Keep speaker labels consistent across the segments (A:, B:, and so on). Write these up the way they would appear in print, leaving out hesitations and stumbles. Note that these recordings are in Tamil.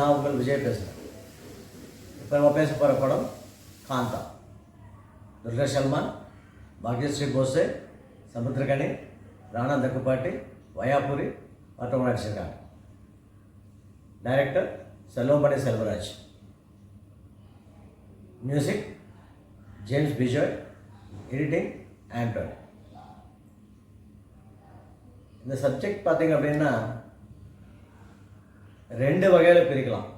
A: நான் உங்கள் விஜய் பேசுகிறேன். இப்போ நம்ம பேச போகிற படம் காந்தா. துர்கா சல்மான், பாக்யஸ்ரீ போஸே, சமுத்திரகனி, ராணா தக்குப்பாட்டி, வயாபுரி மற்றவங்க நடிச்சிருக்காங்க. Director Selvamani Selvaraj. Music James Bijoy. Editing Antony. இந்த சப்ஜெக்ட் பார்த்திங்க அப்படின்னா ரெண்டு வகையில் பிரிக்கலாம்.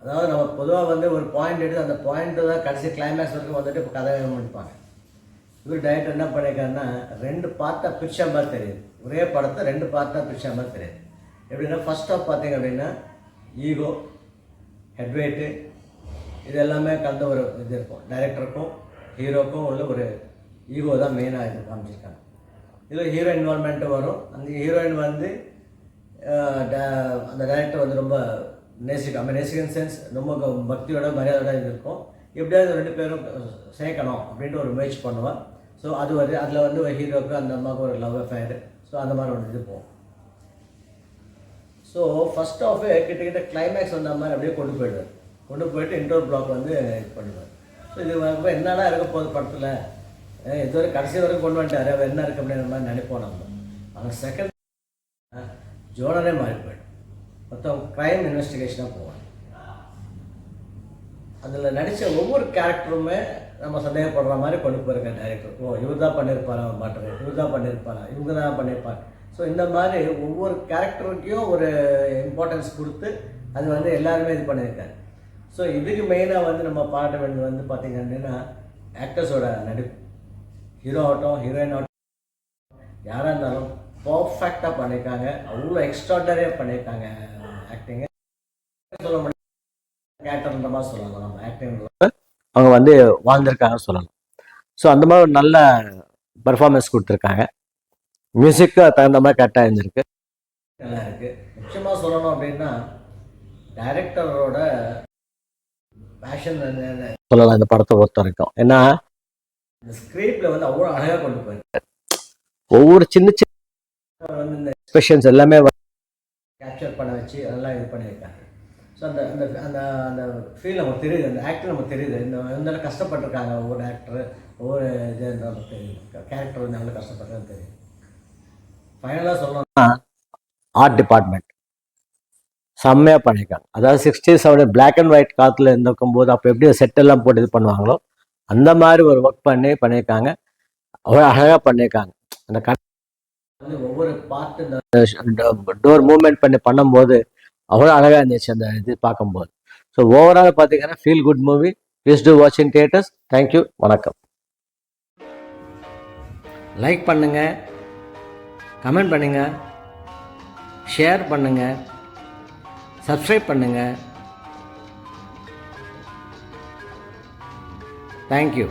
A: அதாவது நம்ம பொதுவாக வந்து ஒரு பாயிண்ட் எடுத்து அந்த பாயிண்ட்டு தான் கடைசி கிளைமேக்ஸ் வரைக்கும் வந்துட்டு இப்போ கதை முடிப்பாங்க. இவர் டைரக்டர் என்ன பண்ணியிருக்காருன்னா ரெண்டு பார்ட்டாக பிரிச்சா மாதிரி தெரியுது. ஒரே படத்தை ரெண்டு பார்ட்டாக பிரிச்சா மாதிரி தெரியுது. எப்படின்னா ஃபர்ஸ்ட் ஆஃப் பார்த்திங்க அப்படின்னா ஈகோ, ஹெட்வெயிட்டு, இது எல்லாமே கலந்த ஒரு இது இருக்கும். டைரக்டருக்கும் ஹீரோக்கும் உள்ள ஒரு ஈகோ தான் மெயினாக இது காமிச்சிருக்காங்க. இதில் ஹீரோ இன்வால்மெண்ட்டும் வரும். அந்த ஹீரோயின் வந்து அந்த டைரக்டர் வந்து ரொம்ப நேசிக்கன் சென்ஸ் ரொம்ப பக்தியோட மரியாதையோட இது இருக்கும். எப்படியாவது ரெண்டு பேரும் சேர்க்கணும் அப்படின்ட்டு ஒரு முயற்சி பண்ணுவாள். ஸோ அது வந்து அதில் வந்து ஒரு ஹீரோவுக்கு அந்த அம்மாவுக்கு ஒரு லவ் அஃபேர். ஸோ அந்த மாதிரி ஒரு இது போகும். ஸோ ஃபஸ்ட் ஆஃபே கிட்டத்தட்ட கிளைமேக்ஸ் வந்த மாதிரி அப்படியே கொண்டு போயிடுவார். கொண்டு போயிட்டு இன்டோர் பிளாக் வந்து இது பண்ணுவார். ஸோ இது இப்போ என்னடா இருக்க போகுது படத்தில், இதுவரை கடைசி வரைக்கும் கொண்டு வந்துட்டார், அவர் என்ன இருக்குது அப்படின்ற மாதிரி நினைப்போம் நம்ம. ஆனால் செகண்ட் ஜோனரே மாறி போயிடும். மொத்தம் க்ரைம் இன்வெஸ்டிகேஷனாக போவாங்க. அதில் நடித்த ஒவ்வொரு கேரக்டருமே நம்ம சந்தேகப்படுற மாதிரி கொண்டு போயிருக்கேன் டைரக்டர். ஓ இவர் தான் பண்ணியிருப்பாரா மாட்டேன், இவர் தான் பண்ணியிருப்பாரா, இவங்க தான் பண்ணியிருப்பார். ஸோ இந்த மாதிரி ஒவ்வொரு கேரக்டருக்கையும் ஒரு இம்பார்ட்டன்ஸ் கொடுத்து அது வந்து எல்லாருமே இது பண்ணியிருக்காரு. ஸோ இதுக்கு மெயினாக வந்து நம்ம பாராட்ட வேண்டியது வந்து பார்த்திங்க அப்படின்னா ஆக்டர்ஸோட நடிப்பு. ஹீரோ ஆகட்டும், ஹீரோயின் ஆகட்டும், யாராக இருந்தாலும் பர்ஃபெக்டாக பண்ணியிருக்காங்க. அவ்வளோ எக்ஸ்ட்ராடனரியாக பண்ணியிருக்காங்க ஆக்டிங்கு. சொல்ல முடியும் கேரக்டர்ன்ற மாதிரி சொல்லலாம். நம்ம ஆக்டிங் அவங்க வந்து வாழ்ந்திருக்காங்கன்னு சொல்லலாம். ஸோ அந்த மாதிரி ஒரு நல்ல பர்ஃபார்மன்ஸ் கொடுத்துருக்காங்க. மியூசிக்கு தகுந்த மாதிரி கரெக்டாக இருந்திருக்கு, நல்லா இருக்குது. முக்கியமாக சொல்லணும் அப்படின்னா டைரக்டரோட பேஷன் சொல்லலாம் இந்த படத்தை பொறுத்த வரைக்கும். ஏன்னா இந்த ஸ்கிரிப்டில் வந்து அவ்வளோ அழகாக கொண்டு போயிருக்காரு. ஒவ்வொரு சின்ன சின்ன வந்து இந்த எக்ஸ்பிரஷன்ஸ் எல்லாமே கேப்சர் பண்ண வச்சு அதெல்லாம் இது பண்ணியிருக்காங்க. ஸோ அந்த அந்த அந்த அந்த ஃபீல் நமக்கு தெரியுது, அந்த ஆக்டர் நமக்கு தெரியுது. இந்த கஷ்டப்பட்டிருக்காங்க ஒவ்வொரு ஆக்டரு, ஒவ்வொரு இது நமக்கு தெரியுது. கேரக்டர் வந்து எவ்வளோ கஷ்டப்பட்டுறது தெரியும். ஃபைனலாக சொல்லணும்னா ஆர்ட் டிபார்ட்மெண்ட் செம்மையாக பண்ணியிருக்காங்க. அதாவது 60s 70s black and white காலத்தில் இருந்திருக்கும்போது அப்போ எப்படி செட்டெல்லாம் போட்டு இது பண்ணுவாங்களோ அந்த மாதிரி ஒரு ஒர்க் பண்ணியிருக்காங்க. அவ்வளோ அழகாக பண்ணியிருக்காங்க. அந்த வந்து ஒவ்வொரு பார்ட்டு இந்த டோர் மூவ்மெண்ட் பண்ணும்போது அவ்வளோ அழகாக இருந்துச்சு அந்த இது பார்க்கும்போது. ஸோ ஓவரால் பார்த்தீங்கன்னா feel good movie. Please do watch in theatres. Thank you, வணக்கம். லைக் பண்ணுங்கள், கமெண்ட் பண்ணுங்கள், ஷேர் பண்ணுங்கள், சப்ஸ்கிரைப் பண்ணுங்கள். தேங்க்யூ.